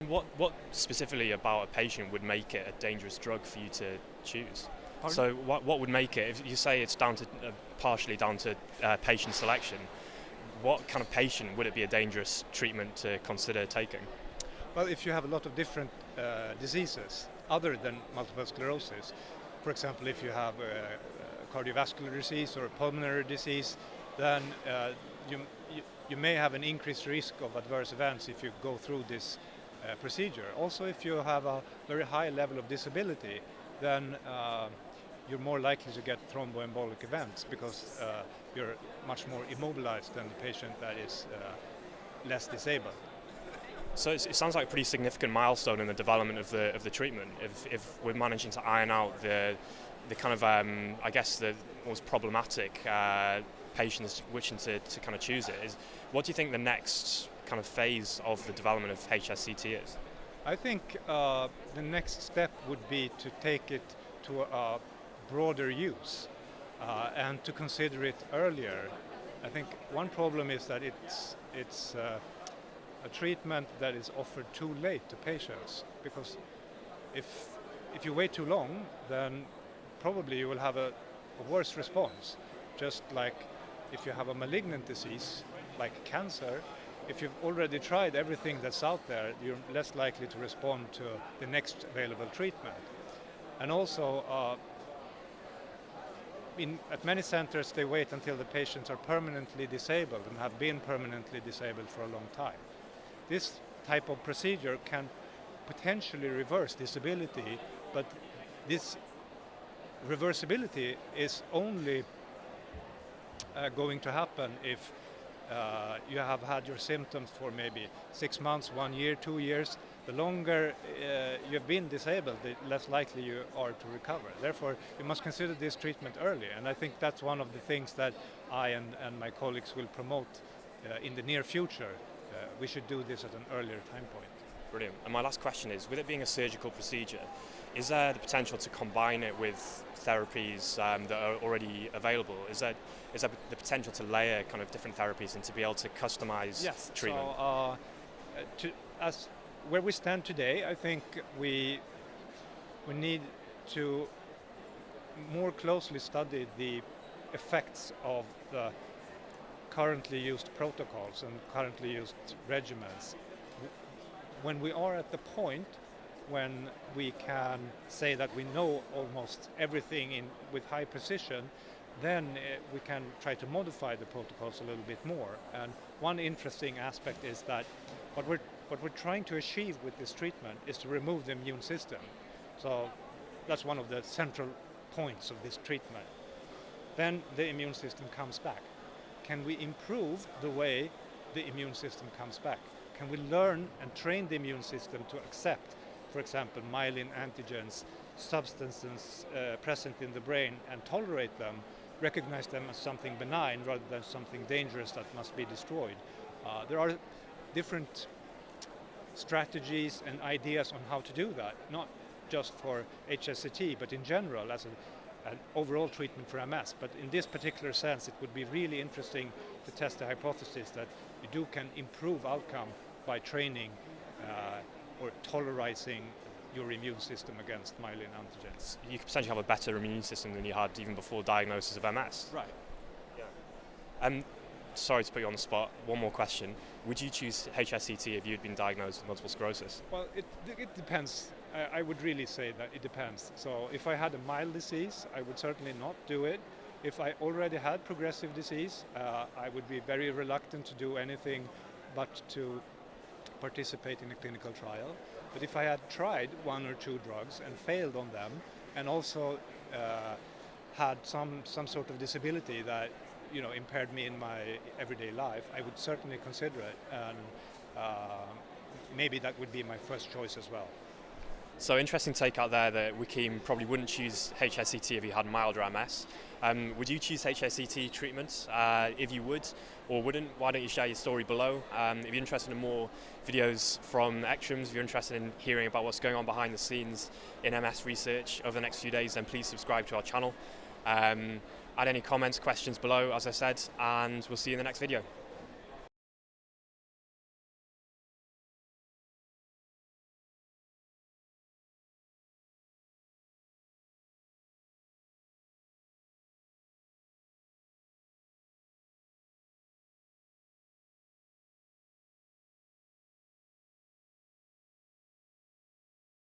what specifically about a patient would make it a dangerous drug for you to choose? Pardon? So what would make it, if you say it's down to partially down to patient selection, what kind of patient would it be a dangerous treatment to consider taking? Well, if you have a lot of different diseases other than multiple sclerosis, for example, if you have cardiovascular disease or pulmonary disease, then you may have an increased risk of adverse events if you go through this procedure. Also, if you have a very high level of disability, then you're more likely to get thromboembolic events because you're much more immobilized than the patient that is less disabled. So it sounds like a pretty significant milestone in the development of the treatment. If we're managing to iron out the kind of I guess the most problematic patients wishing to kind of choose it, what do you think the next kind of phase of the development of HSCT is? I think the next step would be to take it to a broader use and to consider it earlier. I think one problem is that it's a treatment that is offered too late to patients, because if you wait too long, then probably you will have a worse response. Just like if you have a malignant disease like cancer, if you've already tried everything that's out there, you're less likely to respond to the next available treatment. And also, at many centers, they wait until the patients are permanently disabled and have been permanently disabled for a long time. This type of procedure can potentially reverse disability, but this reversibility is only going to happen if you have had your symptoms for maybe 6 months, 1 year, 2 years. The longer you've been disabled, the less likely you are to recover. Therefore, you must consider this treatment early, and I think that's one of the things that I and my colleagues will promote in the near future. We should do this at an earlier time point. Brilliant. And my last question is, with it being a surgical procedure, is there the potential to combine it with therapies that are already available? Is there the potential to layer kind of different therapies and to be able to customize treatment? So, as where we stand today, I think we need to more closely study the effects of the currently used protocols and currently used regimens. When we are at the point when we can say that we know almost everything with high precision, then we can try to modify the protocols a little bit more. And one interesting aspect is that what we're trying to achieve with this treatment is to remove the immune system. So that's one of the central points of this treatment. Then the immune system comes back. Can we improve the way the immune system comes back? Can we learn and train the immune system to accept, for example, myelin antigens, substances present in the brain, and tolerate them, recognize them as something benign rather than something dangerous that must be destroyed? There are different strategies and ideas on how to do that, not just for HSCT, but in general as an overall treatment for MS. But in this particular sense, it would be really interesting to test the hypothesis that you can improve outcome by training or tolerizing your immune system against myelin antigens. You could potentially have a better immune system than you had even before diagnosis of MS. Right. Yeah. Sorry to put you on the spot. One more question. Would you choose HSCT if you had been diagnosed with multiple sclerosis? Well, it depends. I would really say that it depends. So if I had a mild disease, I would certainly not do it. If I already had progressive disease, I would be very reluctant to do anything but to participate in a clinical trial. But if I had tried 1 or 2 drugs and failed on them, and also had some sort of disability that impaired me in my everyday life, I would certainly consider it, and maybe that would be my first choice as well. So interesting take out there that Joachim probably wouldn't choose HSCT if he had milder MS. Would you choose HSCT treatment? If you would or wouldn't, why don't you share your story below? If you're interested in more videos from ECTRIMS, if you're interested in hearing about what's going on behind the scenes in MS research over the next few days, then please subscribe to our channel. Add any comments, questions below, as I said, and we'll see you in the next video.